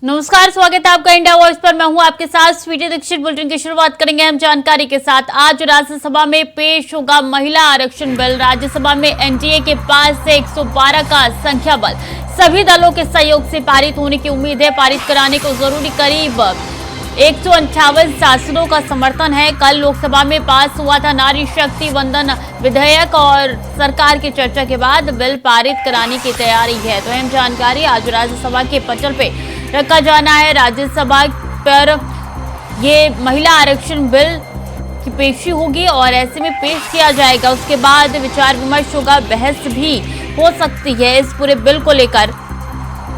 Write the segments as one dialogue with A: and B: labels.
A: नमस्कार, स्वागत है आपका इंडिया वॉइस पर। मैं हूं आपके साथ स्वीटी दीक्षित। बुलेटिन की शुरुआत करेंगे हम जानकारी के साथ। आज राज्यसभा में पेश होगा महिला आरक्षण बिल। राज्यसभा में एनडीए के पास से 112 का संख्या बल। सभी दलों के सहयोग से पारित होने की उम्मीद है। पारित कराने को जरूरी करीब 158 सांसदों का समर्थन है। कल लोकसभा में पास हुआ था नारी शक्ति वंदन विधेयक और सरकार की चर्चा के बाद बिल पारित कराने की तैयारी है। तो अहम जानकारी आज राज्यसभा के पटल पे रखा जाना है। राज्यसभा पर ये महिला आरक्षण बिल की पेशी होगी और ऐसे में पेश किया जाएगा। उसके बाद विचार विमर्श होगा, बहस भी हो सकती है इस पूरे बिल को लेकर।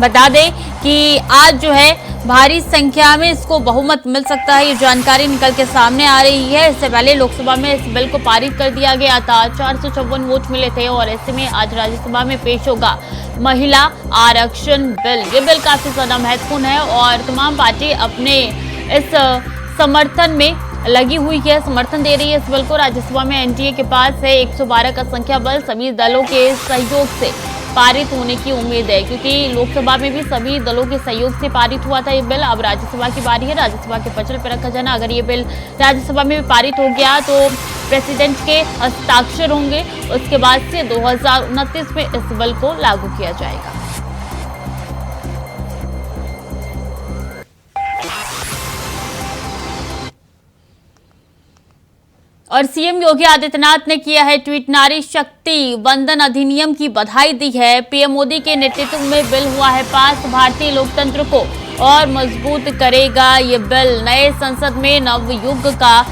A: बता दें कि आज जो है भारी संख्या में इसको बहुमत मिल सकता है, ये जानकारी निकल के सामने आ रही है। इससे पहले लोकसभा में इस बिल को पारित कर दिया गया था, 454 वोट मिले थे और ऐसे में आज राज्यसभा में पेश होगा महिला आरक्षण बिल। ये बिल काफी ज्यादा महत्वपूर्ण है और तमाम पार्टी अपने इस समर्थन में लगी हुई है, समर्थन दे रही है इस बिल को। राज्यसभा में एनडीए के पास है 112 का संख्या बल। सभी दलों के सहयोग से पारित होने की उम्मीद है, क्योंकि लोकसभा में भी सभी दलों के सहयोग से पारित हुआ था ये बिल। अब राज्यसभा की बारी है, राज्यसभा के पटल पर रखा जाना। अगर ये बिल राज्यसभा में भी पारित हो गया तो प्रेसिडेंट के हस्ताक्षर होंगे। उसके बाद से 2029 में इस बिल को लागू किया जाएगा। और सीएम योगी आदित्यनाथ ने किया है ट्वीट। नारी शक्ति वंदन अधिनियम की बधाई दी है। पीएम मोदी के नेतृत्व में बिल हुआ है पास। भारतीय लोकतंत्र को और मजबूत करेगा ये बिल। नए संसद में नवयुग का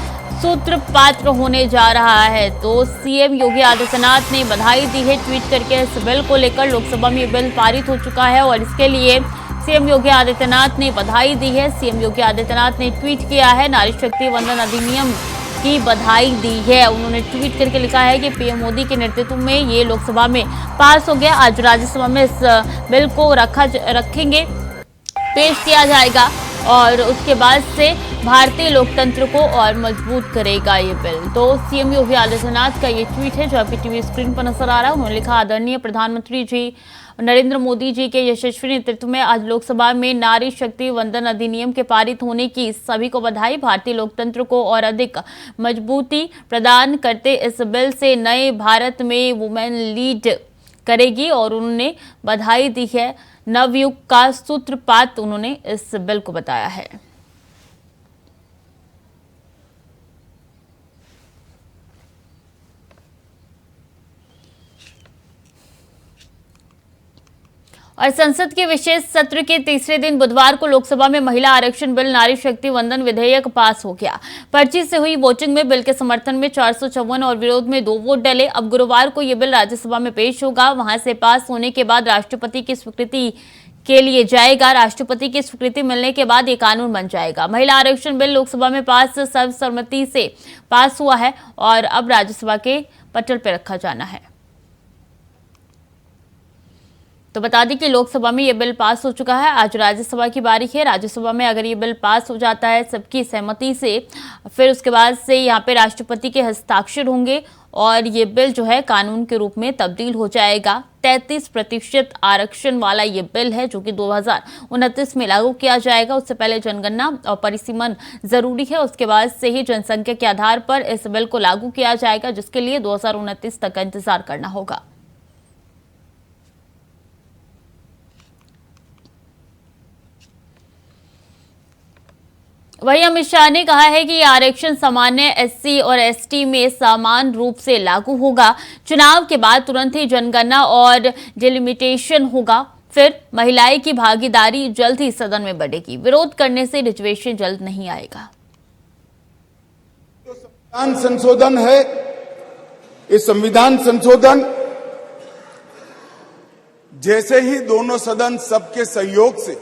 A: सूत्रपात होने जा रहा है। तो सीएम योगी आदित्यनाथ ने बधाई दी है ट्वीट करके इस बिल को लेकर। लोकसभा में ये बिल पारित हो चुका है और इसके लिए सीएम योगी आदित्यनाथ ने बधाई दी है। सीएम योगी आदित्यनाथ ने ट्वीट किया है, नारी शक्ति वंदन अधिनियम की बधाई दी है। उन्होंने ट्वीट करके लिखा है कि पीएम मोदी के नेतृत्व में ये लोकसभा में पास हो गया। आज राज्यसभा में इस बिल को रखेंगे, पेश किया जाएगा और उसके बाद से भारतीय लोकतंत्र को और मजबूत करेगा ये बिल। तो सीएम योगी आदित्यनाथ का ये ट्वीट है जो आपकी टीवी स्क्रीन पर नजर आ रहा है। उन्होंने लिखा, आदरणीय प्रधानमंत्री जी नरेंद्र मोदी जी के यशस्वी नेतृत्व में आज लोकसभा में नारी शक्ति वंदन अधिनियम के पारित होने की सभी को बधाई। भारतीय लोकतंत्र को और अधिक मजबूती प्रदान करते इस बिल से नए भारत में वुमेन लीड करेगी और उन्होंने बधाई दी है। नवयुग का सूत्रपात उन्होंने इस बिल को बताया है। और संसद के विशेष सत्र के तीसरे दिन बुधवार को लोकसभा में महिला आरक्षण बिल नारी शक्ति वंदन विधेयक पास हो गया। पर्ची से हुई वोटिंग में बिल के समर्थन में 454 और विरोध में 2 वोट डले। अब गुरुवार को यह बिल राज्यसभा में पेश होगा। वहां से पास होने के बाद राष्ट्रपति की स्वीकृति के लिए जाएगा। राष्ट्रपति की स्वीकृति मिलने के बाद ये कानून बन जाएगा। महिला आरक्षण बिल लोकसभा में पास सर्वसम्मति से पास हुआ है और अब राज्यसभा के पटल पर रखा जाना है। तो बता दें कि लोकसभा में यह बिल पास हो चुका है। आज राज्यसभा की बारी है। राज्यसभा में अगर ये बिल पास हो जाता है सबकी सहमति से, फिर उसके बाद से यहाँ पे राष्ट्रपति के हस्ताक्षर होंगे और ये बिल जो है कानून के रूप में तब्दील हो जाएगा। 33% आरक्षण वाला ये बिल है जो कि 2029 में लागू किया जाएगा। उससे पहले जनगणना और परिसीमन जरूरी है। उसके बाद से ही जनसंख्या के आधार पर इस बिल को लागू किया जाएगा, जिसके लिए 2029 तक का इंतजार करना होगा। वहीं अमित शाह ने कहा है कि आरक्षण सामान्य एससी और एसटी में समान रूप से लागू होगा। चुनाव के बाद तुरंत ही जनगणना और डिलिमिटेशन होगा। फिर महिलाएं की भागीदारी जल्द ही सदन में बढ़ेगी। विरोध करने से रिजर्वेशन जल्द नहीं आएगा।
B: जो संविधान संशोधन है, इस संविधान संशोधन जैसे ही दोनों सदन सबके सहयोग से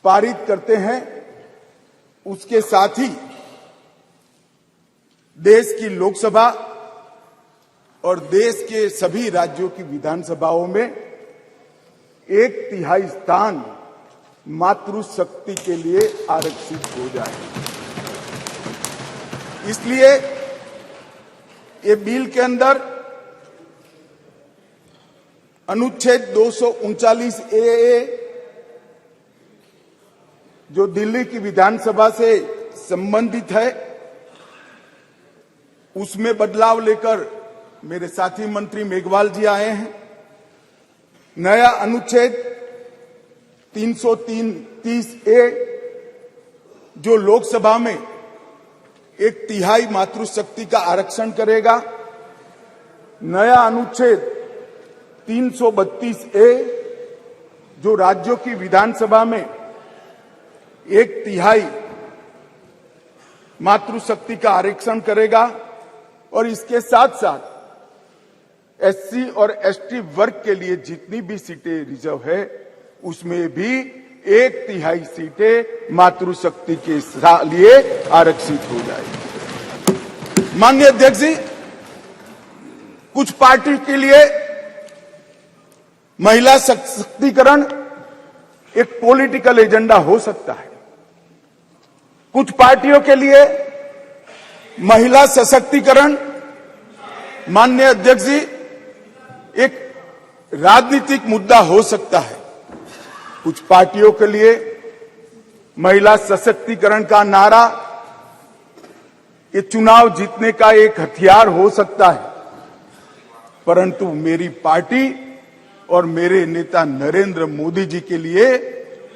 B: पारित करते हैं, उसके साथ ही देश की लोकसभा और देश के सभी राज्यों की विधानसभाओं में 1/3 स्थान मातृशक्ति के लिए आरक्षित हो जाए। इसलिए ये बिल के अंदर अनुच्छेद 239 ए जो दिल्ली की विधानसभा से संबंधित है, उसमें बदलाव लेकर मेरे साथी मंत्री मेघवाल जी आए हैं। नया अनुच्छेद 330A जो लोकसभा में 1/3 मातृशक्ति का आरक्षण करेगा। नया अनुच्छेद 332A जो राज्यों की विधानसभा में 1/3 मातृशक्ति का आरक्षण करेगा। और इसके साथ साथ एससी और एसटी वर्ग के लिए जितनी भी सीटें रिजर्व है, उसमें भी 1/3 सीटें मातृशक्ति के लिए आरक्षित हो जाएगी। माननीय अध्यक्ष जी, कुछ पार्टी के लिए महिला सशक्तिकरण एक पॉलिटिकल एजेंडा हो सकता है। कुछ पार्टियों के लिए महिला सशक्तिकरण, माननीय अध्यक्ष जी, एक राजनीतिक मुद्दा हो सकता है। कुछ पार्टियों के लिए महिला सशक्तिकरण का नारा ये चुनाव जीतने का एक हथियार हो सकता है, परंतु मेरी पार्टी और मेरे नेता नरेंद्र मोदी जी के लिए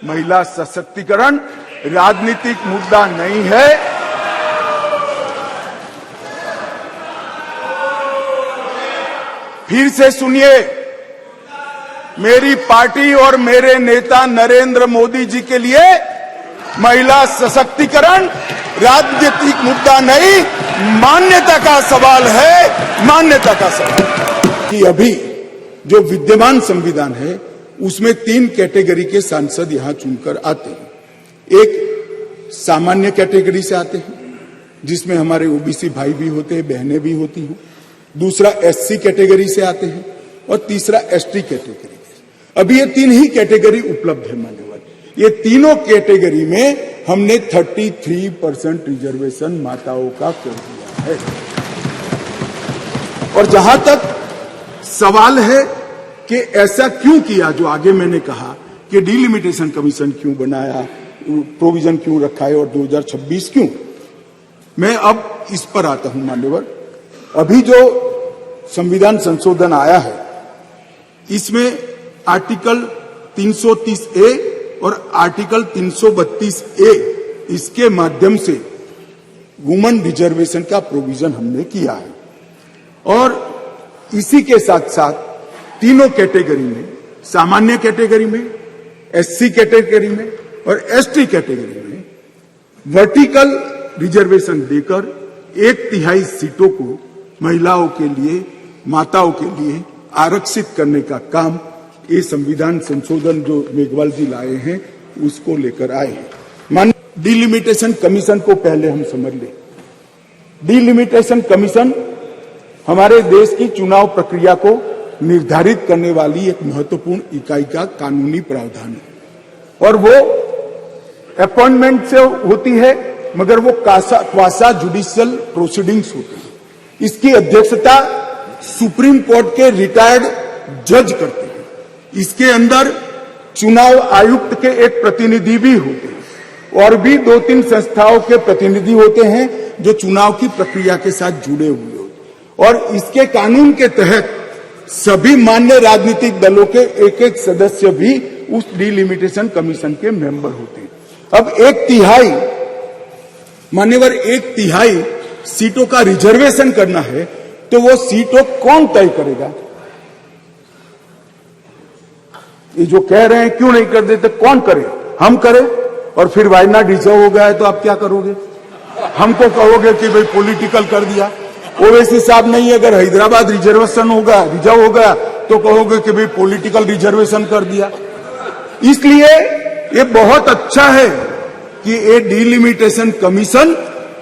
B: महिला सशक्तिकरण राजनीतिक मुद्दा नहीं है। फिर से सुनिए, मेरी पार्टी और मेरे नेता नरेंद्र मोदी जी के लिए महिला सशक्तिकरण राजनीतिक मुद्दा नहीं, मान्यता का सवाल है। मान्यता का सवाल कि अभी जो विद्यमान संविधान है उसमें 3 कैटेगरी के सांसद यहां चुनकर आते हैं। एक सामान्य कैटेगरी से आते हैं, जिसमें हमारे ओबीसी भाई भी होते हैं, बहनें भी होती हैं। दूसरा एससी कैटेगरी से आते हैं और तीसरा एसटी कैटेगरी। अभी ये 3 ही कैटेगरी उपलब्ध है मान्यवर। ये तीनों कैटेगरी में हमने 33% रिजर्वेशन माताओं का कर दिया है। और जहां तक सवाल है कि ऐसा क्यों किया, जो आगे मैंने कहा कि डिलिमिटेशन कमीशन क्यों बनाया, प्रोविजन क्यों रखा है और 2026 क्यों, मैं अब इस पर आता हूं मान्यवर। अभी जो संविधान संशोधन आया है, इसमें आर्टिकल 330A और आर्टिकल 332A इसके माध्यम से वुमेन रिजर्वेशन का प्रोविजन हमने किया है। और इसी के साथ साथ तीनों कैटेगरी में, सामान्य कैटेगरी में, एससी कैटेगरी में और एसटी कैटेगरी में वर्टिकल रिजर्वेशन देकर 1/3 सीटों को महिलाओं के लिए, माताओं के लिए आरक्षित करने का काम ये संविधान संशोधन जो मेघवाल जी लाए हैं उसको लेकर आए हैं। मान डिलिमिटेशन कमीशन को पहले हम समझ लें। डिलिमिटेशन कमीशन हमारे देश की चुनाव प्रक्रिया को निर्धारित करने वाली एक महत्वपूर्ण इकाई का कानूनी प्रावधान है और वो अपॉइंटमेंट से होती है, मगर वो क्वासा जुडिशियल प्रोसीडिंग्स होती है। इसकी अध्यक्षता सुप्रीम कोर्ट के रिटायर्ड जज करते हैं। इसके अंदर चुनाव आयुक्त के एक प्रतिनिधि भी होते हैं और भी 2-3 संस्थाओं के प्रतिनिधि होते हैं जो चुनाव की प्रक्रिया के साथ जुड़े हुए होते हैं। और इसके कानून के तहत सभी मान्य राजनीतिक दलों के एक-एक सदस्य भी उस डिलिमिटेशन कमीशन के मेंबर होते हैं। अब 1/3 मान्यवर 1/3 सीटों का रिजर्वेशन करना है, तो वो सीटों कौन तय करेगा? ये जो कह रहे हैं क्यों नहीं कर देते, कौन करे? हम करें। और फिर वायनाड रिजर्व हो गया है तो आप क्या करोगे? हमको कहोगे कि भाई पॉलिटिकल कर दिया। ओवैसी साहब नहीं, अगर हैदराबाद रिजर्वेशन होगा, रिजर्व हो गया, तो कहोगे कि भाई पॉलिटिकल रिजर्वेशन कर दिया। इसलिए ये बहुत अच्छा है कि ये डिलिमिटेशन कमीशन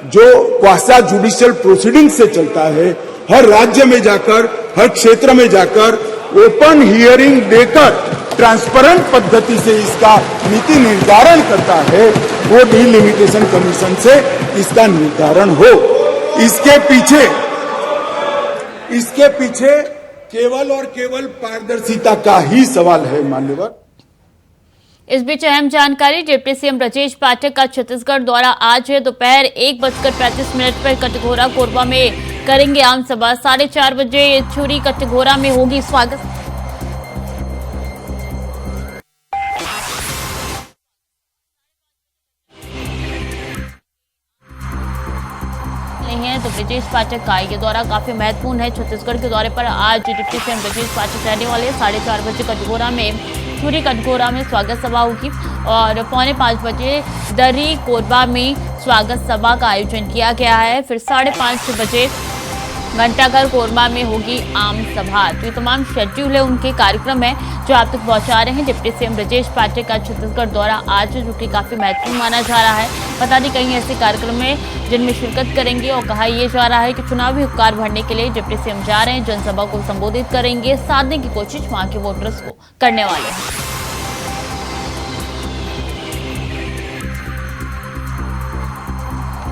B: जो क्वासा जुडिशियल प्रोसीडिंग से चलता है, हर राज्य में जाकर, हर क्षेत्र में जाकर ओपन हियरिंग देकर ट्रांसपेरेंट पद्धति से इसका नीति निर्धारण करता है, वो डिलिमिटेशन कमीशन से इसका निर्धारण हो। इसके पीछे केवल और केवल पारदर्शिता का ही सवाल है मान्यवर।
A: इस बीच अहम जानकारी, डिप्टी सीएम ब्रजेश पाठक का छत्तीसगढ़ दौरा आज है। दोपहर 1:35 पर कटघोरा कोरबा में करेंगे आम सभा। 4:30 बजे छुरी कटघोरा में होगी स्वागत हैं। तो ब्रजेश पाठक का ये दौरा काफी महत्वपूर्ण है। छत्तीसगढ़ के दौरे पर आज डिप्टी सीएम ब्रजेश पाठक रहने वाले। 4:30 बजे कटघोरा में छुरी कटघोरा में स्वागत सभा होगी और 4:45 बजे दर्री कोरबा में स्वागत सभा का आयोजन किया गया है। फिर 5:30 बजे घंटाघर कोरबा में होगी आम सभा। तो ये तमाम शेड्यूल है, उनके कार्यक्रम है जो आप तक पहुंचा रहे हैं। डिप्टी सीएम ब्रजेश पाठक का छत्तीसगढ़ दौरा आज, जो कि काफी महत्वपूर्ण माना जा रहा है। पता नहीं कहीं ऐसे कार्यक्रम में जिनमें शिरकत करेंगे और कहा यह जा रहा है कि चुनावी उपकार भरने के लिए डिप्टी सीएम जा रहे हैं, जनसभा को संबोधित करेंगे, साधने की कोशिश वहां के वोटर्स को करने वाले हैं।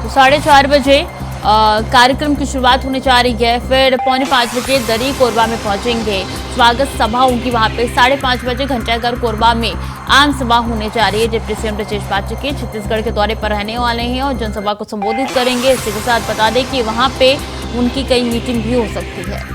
A: तो 4:30 बजे कार्यक्रम की शुरुआत होने जा रही है। फिर 4:45 बजे दर्री कोरबा में पहुंचेंगे, स्वागत सभा होगी वहां पे। 5:30 बजे घंटाघर कोरबा में आम सभा होने जा रही है। डिप्टी सीएम ब्रजेश पाठक के छत्तीसगढ़ के दौरे पर रहने वाले हैं और जनसभा को संबोधित करेंगे। इसी के साथ बता दें कि वहां पे उनकी कई मीटिंग भी हो सकती है।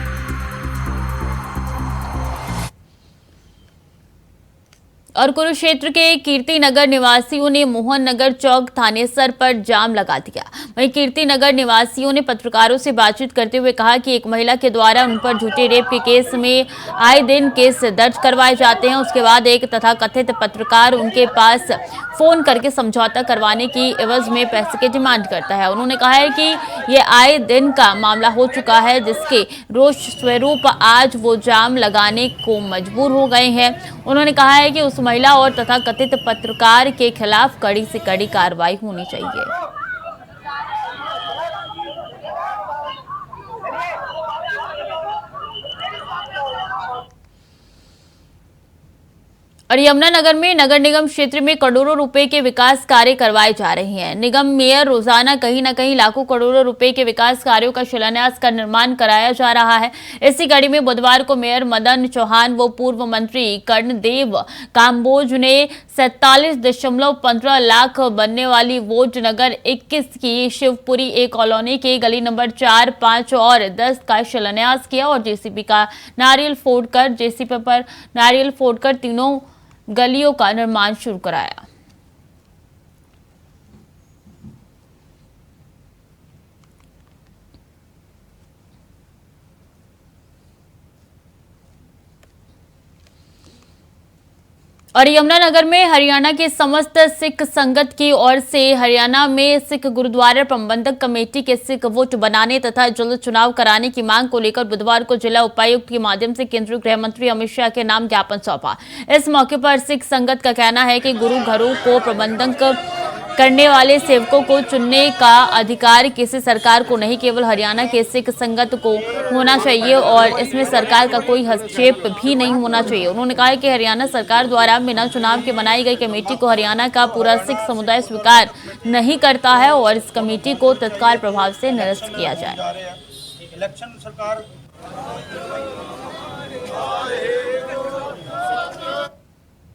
A: और कुरुक्षेत्र के कीर्ति नगर निवासियों ने मोहन नगर चौक थानेसर पर जाम लगा दिया। वहीं कीर्ति नगर निवासियों ने पत्रकारों से बातचीत करते हुए कहा कि एक महिला के द्वारा उन पर झूठे रेप के केस में आए दिन केस दर्ज करवाए जाते हैं। उसके बाद एक तथाकथित पत्रकार उनके पास फोन करके समझौता करवाने की एवज में पैसे की डिमांड करता है। उन्होंने कहा है कि ये आए दिन का मामला हो चुका है, जिसके रोष स्वरूप आज वो जाम लगाने को मजबूर हो गए हैं। उन्होंने कहा है कि उस महिला और तथाकथित पत्रकार के खिलाफ कड़ी से कड़ी कार्रवाई होनी चाहिए। और यमुनानगर में नगर निगम क्षेत्र में करोड़ों रुपए के विकास कार्य करवाए जा रहे हैं। निगम मेयर रोजाना कहीं न कहीं लाखों करोड़ों रुपए के विकास कार्यों का शिलान्यास का निर्माण कराया जा रहा है। इसी कड़ी में बुधवार को मेयर मदन चौहान व पूर्व मंत्री कर्णदेव काम्बोज ने 47.15 लाख बनने वाली वोट नगर 21 की शिवपुरी एक कॉलोनी के गली नंबर 4, 5 और 10 का शिलान्यास किया और जेसीबी पर नारियल फोड़कर तीनों गलियों का निर्माण शुरू कराया। और यमुनानगर में हरियाणा के समस्त सिख संगत की ओर से हरियाणा में सिख गुरुद्वारा प्रबंधक कमेटी के सिख वोट बनाने तथा जल्द चुनाव कराने की मांग को लेकर बुधवार को जिला उपायुक्त के माध्यम से केंद्रीय गृह मंत्री अमित शाह के नाम ज्ञापन सौंपा। इस मौके पर सिख संगत का कहना है कि गुरु घरों को प्रबंधक करने वाले सेवकों को चुनने का अधिकार किसी सरकार को नहीं, केवल हरियाणा के सिख संगत को होना चाहिए और इसमें सरकार का कोई हस्तक्षेप भी नहीं होना चाहिए। उन्होंने कहा कि हरियाणा सरकार द्वारा बिना चुनाव के बनाई गई कमेटी को हरियाणा का पूरा सिख समुदाय स्वीकार नहीं करता है और इस कमेटी को तत्काल प्रभाव से निरस्त किया जाए।
C: इलेक्शन सरकार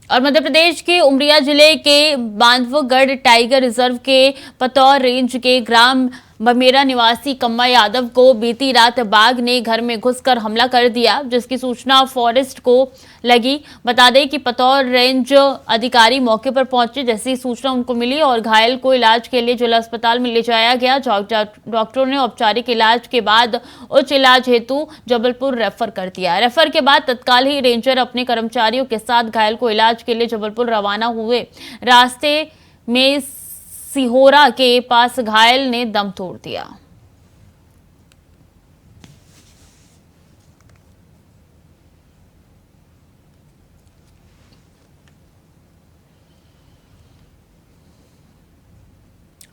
A: और मध्य प्रदेश के उमरिया जिले के बांधवगढ़ टाइगर रिजर्व के पतौर रेंज के ग्राम बमेरा निवासी कम्मा यादव को बीती रात बाघ ने घर में घुसकर हमला कर दिया, जिसकी सूचना फॉरेस्ट को लगी। बता दें कि पतौर रेंज अधिकारी मौके पर पहुंचे, जैसी सूचना उनको मिली और घायल को इलाज के लिए जिला अस्पताल में ले जाया गया। डॉक्टरों ने औपचारिक इलाज के बाद उच्च इलाज हेतु जबलपुर रेफर कर दिया। रेफर के बाद तत्काल ही रेंजर अपने कर्मचारियों के साथ घायल को इलाज के लिए जबलपुर रवाना हुए। रास्ते में सिहोरा के पास घायल ने दम तोड़ दिया।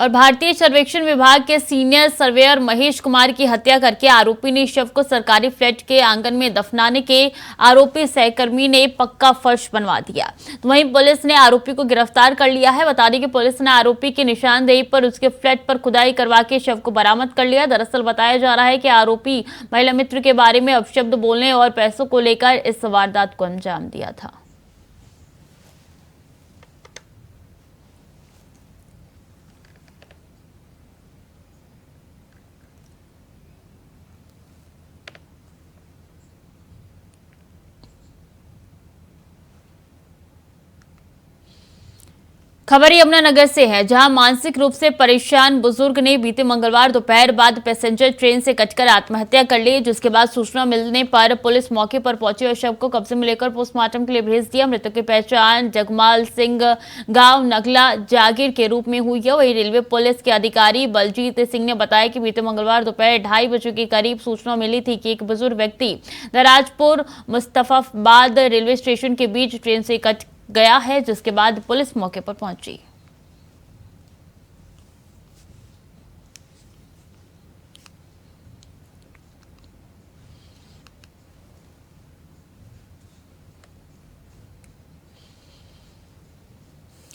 A: और भारतीय सर्वेक्षण विभाग के सीनियर सर्वेयर महेश कुमार की हत्या करके आरोपी ने शव को सरकारी फ्लैट के आंगन में दफनाने के आरोपी सहकर्मी ने पक्का फर्श बनवा दिया। तो वहीं पुलिस ने आरोपी को गिरफ्तार कर लिया है। बता दें कि पुलिस ने आरोपी की निशानदेही पर उसके फ्लैट पर खुदाई करवा के शव को बरामद कर लिया। दरअसल बताया जा रहा है कि आरोपी महिला मित्र के बारे में अपशब्द बोलने और पैसों को लेकर इस वारदात को अंजाम दिया था। खबर यमुनानगर से है, जहां मानसिक रूप से परेशान बुजुर्ग ने बीते मंगलवार दोपहर बाद पैसेंजर ट्रेन से कटकर आत्महत्या कर ली, जिसके बाद सूचना मिलने पर पुलिस मौके पर पहुंची और शव को कब्जे में लेकर पोस्टमार्टम के लिए भेज दिया। मृतक की पहचान जगमाल सिंह गांव नगला जागीर के रूप में हुई है। वही रेलवे पुलिस के अधिकारी बलजीत सिंह ने बताया कि बीते मंगलवार दोपहर 2:30 बजे के करीब सूचना मिली थी कि एक बुजुर्ग व्यक्ति दराजपुर मुस्तफाबाद रेलवे स्टेशन के बीच ट्रेन से कट गया है, जिसके बाद पुलिस मौके पर पहुंची।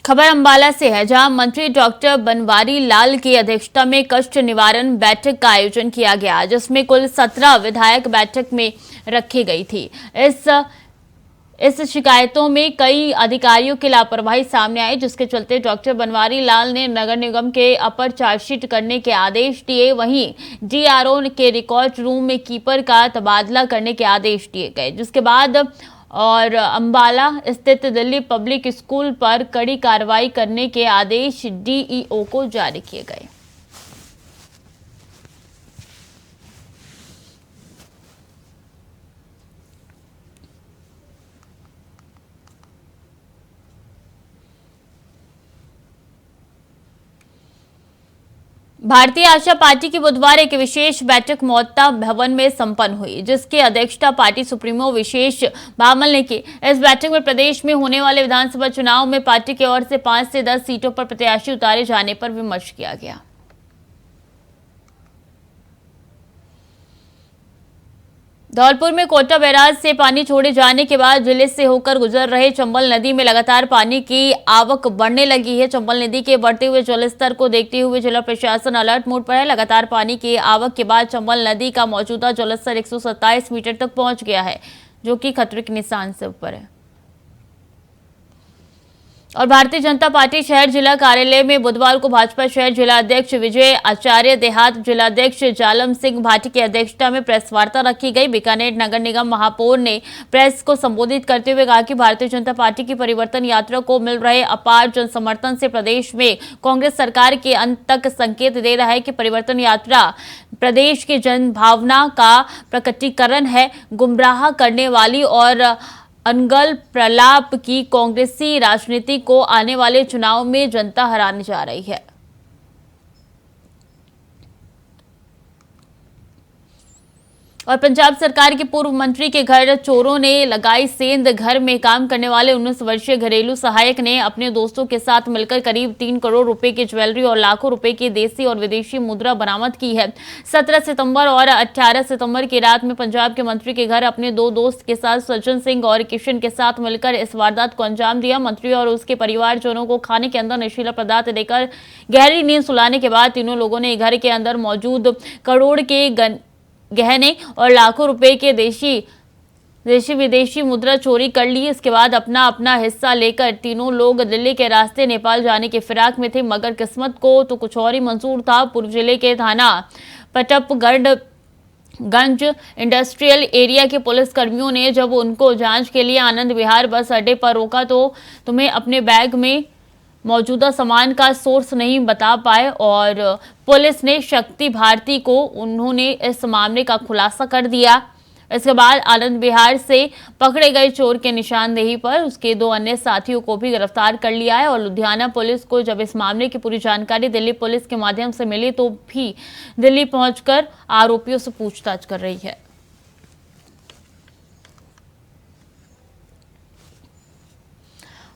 A: खबर अंबाला से है, जहां मंत्री डॉक्टर बनवारी लाल की अध्यक्षता में कष्ट निवारण बैठक का आयोजन किया गया, जिसमें कुल 17 विधायक बैठक में रखी गई थी। इस शिकायतों में कई अधिकारियों की लापरवाही सामने आई, जिसके चलते डॉक्टर बनवारी लाल ने नगर निगम के अपर चार्जशीट करने के आदेश दिए। वहीं डीआरओ के रिकॉर्ड रूम में कीपर का तबादला करने के आदेश दिए गए, जिसके बाद और अंबाला स्थित दिल्ली पब्लिक स्कूल पर कड़ी कार्रवाई करने के आदेश डीईओ को जारी किए गए। भारतीय आशा पार्टी की बुधवार एक विशेष बैठक मोहत्ता भवन में संपन्न हुई, जिसकी अध्यक्षता पार्टी सुप्रीमो विशेष बामल ने की। इस बैठक में प्रदेश में होने वाले विधानसभा चुनाव में पार्टी की ओर से 5 से 10 सीटों पर प्रत्याशी उतारे जाने पर विमर्श किया गया। धौलपुर में कोटा बैराज से पानी छोड़े जाने के बाद जिले से होकर गुजर रहे चंबल नदी में लगातार पानी की आवक बढ़ने लगी है। चंबल नदी के बढ़ते हुए जलस्तर को देखते हुए जिला प्रशासन अलर्ट मोड पर है। लगातार पानी की आवक के बाद चंबल नदी का मौजूदा जलस्तर 127 मीटर तक पहुंच गया है, जो कि खतरे के निशान से ऊपर है। और भारतीय जनता पार्टी शहर जिला कार्यालय में बुधवार को भाजपा शहर जिला अध्यक्ष विजय आचार्य, देहात जिलाध्यक्ष जालम सिंह भाटी की अध्यक्षता में प्रेस वार्ता रखी गई। बीकानेर नगर निगम महापौर ने प्रेस को संबोधित करते हुए कहा कि भारतीय जनता पार्टी की परिवर्तन यात्रा को मिल रहे अपार जन समर्थन से प्रदेश में कांग्रेस सरकार के अंत तक संकेत दे रहा है कि परिवर्तन यात्रा प्रदेश की जन भावना का प्रकटीकरण है। गुमराह करने वाली और अनगल प्रलाप की कांग्रेसी राजनीति को आने वाले चुनाव में जनता हराने जा रही है। और पंजाब सरकार के पूर्व मंत्री के घर चोरों ने लगाई सेंध। घर में काम करने वाले 19 वर्षीय घरेलू सहायक ने अपने दोस्तों के साथ मिलकर करीब 3 करोड़ रुपए की ज्वेलरी और लाखों रुपए की देसी और विदेशी मुद्रा बरामद की है। 17 सितंबर और 18 सितंबर की रात में पंजाब के मंत्री के घर अपने 2 दोस्त के साथ सज्जन सिंह और किशन के साथ मिलकर इस वारदात को अंजाम दिया। मंत्री और उसके परिवारजनों को खाने के अंदर नशीला पदार्थ देकर गहरी नींद सुलाने के बाद तीनों लोगों ने घर के अंदर मौजूद करोड़ के गहने और लाखों रुपए के देशी विदेशी मुद्रा चोरी कर ली। इसके बाद अपना अपना हिस्सा लेकर तीनों लोग दिल्ली के रास्ते नेपाल जाने के फिराक में थे, मगर किस्मत को तो कुछ और ही मंजूर था। पूर्व जिले के थाना पटपगंज इंडस्ट्रियल एरिया के पुलिस कर्मियों ने जब उनको जांच के लिए आनंद विहार बस अड्डे पर रोका तो तुम्हें अपने बैग में मौजूदा सामान का सोर्स नहीं बता पाए और पुलिस ने शक्ति भारती को उन्होंने इस मामले का खुलासा कर दिया। इसके बाद आनंद विहार से पकड़े गए चोर के निशानदेही पर उसके 2 अन्य साथियों को भी गिरफ्तार कर लिया है। और लुधियाना पुलिस को जब इस मामले की पूरी जानकारी दिल्ली पुलिस के माध्यम से मिली तो भी दिल्ली पहुंचकर आरोपियों से पूछताछ कर रही है।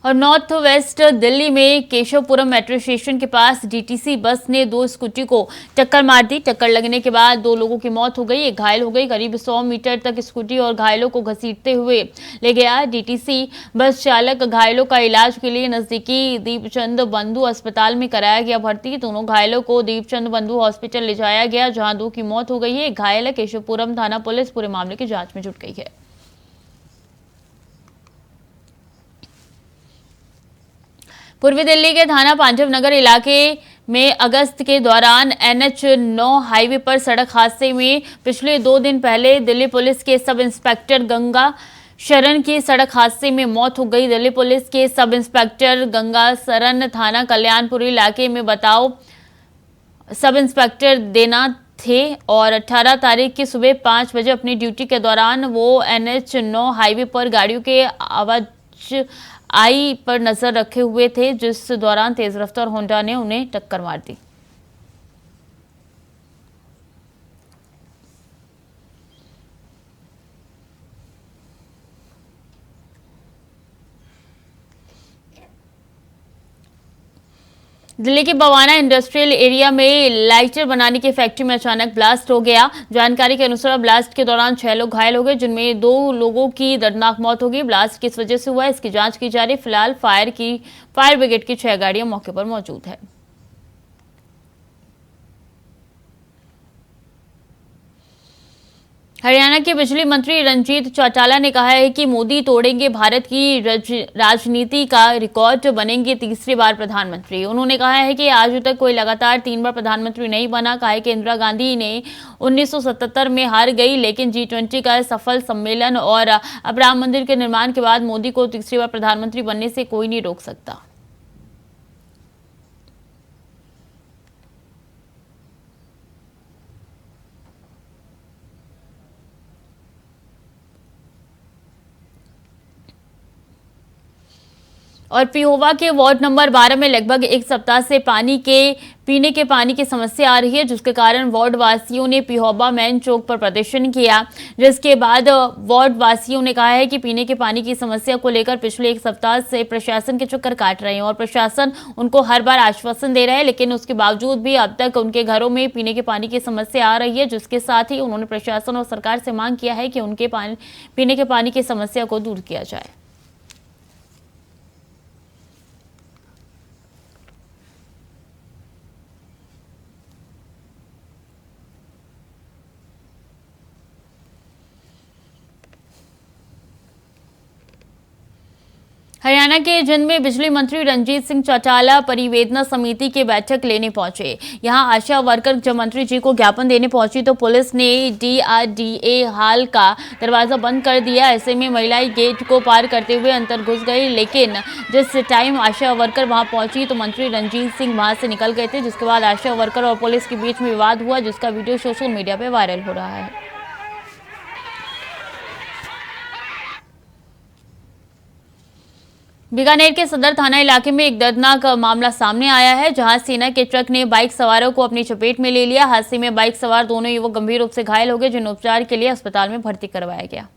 A: और नॉर्थ वेस्ट दिल्ली में केशवपुरम मेट्रो स्टेशन के पास डीटीसी बस ने 2 स्कूटी को टक्कर मार दी। टक्कर लगने के बाद 2 लोगों की मौत हो गई, एक घायल हो गई। करीब 100 मीटर तक स्कूटी और घायलों को घसीटते हुए ले गया। डीटीसी बस चालक घायलों का इलाज के लिए नजदीकी दीपचंद बंधु अस्पताल में कराया गया भर्ती। दोनों घायलों को दीपचंद बंधु हॉस्पिटल ले जाया गया, जहां 2 की मौत हो गई है, एक घायल है। केशवपुरम थाना पुलिस पूरे मामले की जांच में जुट गई है। पूर्वी दिल्ली के थाना पांडव नगर इलाके में अगस्त के दौरान NH9 हाईवे पर सड़क हादसे में पिछले 2 दिन पहले दिल्ली पुलिस के सब इंस्पेक्टर गंगा शरण की सड़क हादसे में मौत हो गई। दिल्ली पुलिस के सब इंस्पेक्टर गंगा सरन थाना कल्याणपुरी इलाके में बताओ सब इंस्पेक्टर देना थे और 18 तारीख की सुबह 5 बजे अपनी ड्यूटी के दौरान वो NH9 हाईवे पर गाड़ियों के आवाजाही पर नजर रखे हुए थे, जिस दौरान तेज रफ्तार होंडा ने उन्हें टक्कर मार दी। दिल्ली के बवाना इंडस्ट्रियल एरिया में लाइटर बनाने की फैक्ट्री में अचानक ब्लास्ट हो गया। जानकारी के अनुसार ब्लास्ट के दौरान 6 लोग घायल हो गए, जिनमें 2 लोगों की दर्दनाक मौत हो गई। ब्लास्ट किस वजह से हुआ, इसकी जांच की जा रही। फिलहाल फायर ब्रिगेड की 6 गाड़ियां मौके पर मौजूद है। हरियाणा के बिजली मंत्री रंजीत चौटाला ने कहा है कि मोदी तोड़ेंगे भारत की राजनीति का रिकॉर्ड, बनेंगे तीसरी बार प्रधानमंत्री। उन्होंने कहा है कि आज तक कोई लगातार 3 बार प्रधानमंत्री नहीं बना। कहा है कि इंदिरा गांधी ने 1977 में हार गई, लेकिन G20 का सफल सम्मेलन और अब राम मंदिर के निर्माण के बाद मोदी को तीसरी बार प्रधानमंत्री बनने से कोई नहीं रोक सकता। और पिहोवा के वार्ड नंबर 12 में लगभग 1 सप्ताह से पीने के पानी की समस्या आ रही है, जिसके कारण वार्ड वासियों ने पिहोवा मेन चौक पर प्रदर्शन किया, जिसके बाद वार्ड वासियों ने कहा है कि पीने के पानी की समस्या को लेकर पिछले 1 सप्ताह से प्रशासन के चक्कर काट रहे हैं और प्रशासन उनको हर बार आश्वासन दे रहा है, लेकिन उसके बावजूद भी अब तक उनके घरों में पीने के पानी की समस्या आ रही है। जिसके साथ ही उन्होंने प्रशासन और सरकार से मांग किया है कि उनके पीने के पानी की समस्या को दूर किया जाए। हरियाणा के जिंद में बिजली मंत्री रंजीत सिंह चौटाला परिवेदना समिति की बैठक लेने पहुंचे। यहां आशा वर्कर जब मंत्री जी को ज्ञापन देने पहुंची तो पुलिस ने DRDA हाल का दरवाजा बंद कर दिया। ऐसे में महिलाएं गेट को पार करते हुए अंदर घुस गई, लेकिन जिस टाइम आशा वर्कर वहां पहुंची तो मंत्री रंजीत सिंह वहां से निकल गए थे, जिसके बाद आशा वर्कर और पुलिस के बीच में विवाद हुआ, जिसका वीडियो सोशल मीडिया पर वायरल हो रहा है। बीकानेर के सदर थाना इलाके में एक दर्दनाक मामला सामने आया है, जहां सेना के ट्रक ने बाइक सवारों को अपनी चपेट में ले लिया। हादसे में बाइक सवार दोनों युवक गंभीर रूप से घायल हो गए, जिन्हें उपचार के लिए अस्पताल में भर्ती करवाया गया।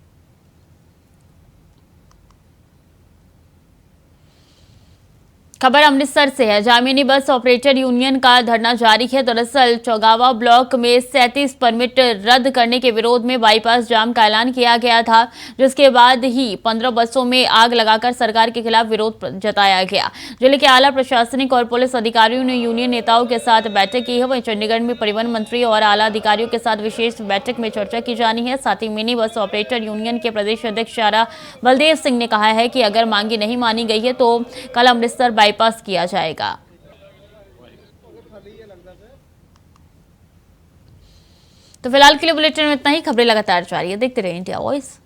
A: खबर अमृतसर से है। जामिनी बस ऑपरेटर यूनियन का धरना जारी है। दरअसल चौगावा ब्लॉक में 37 परमिट रद्द करने के विरोध में बाईपास जाम का ऐलान किया गया था, जिसके बाद ही 15 बसों में आग लगाकर सरकार के खिलाफ विरोध जताया गया। जिले के आला प्रशासनिक और पुलिस अधिकारियों ने यूनियन नेताओं के साथ बैठक की है। वहीं चंडीगढ़ में परिवहन मंत्री और आला अधिकारियों के साथ विशेष बैठक में चर्चा की जानी है। साथ ही मिनी बस ऑपरेटर यूनियन के प्रदेश अध्यक्ष शारा बलदेव सिंह ने कहा है कि अगर मांगी नहीं मानी गई है तो कल अमृतसर बाईपास किया जाएगा। तो फिलहाल के लिए बुलेटिन में इतना ही। खबरें लगातार जारी है, देखते रहिए इंडिया वॉइस।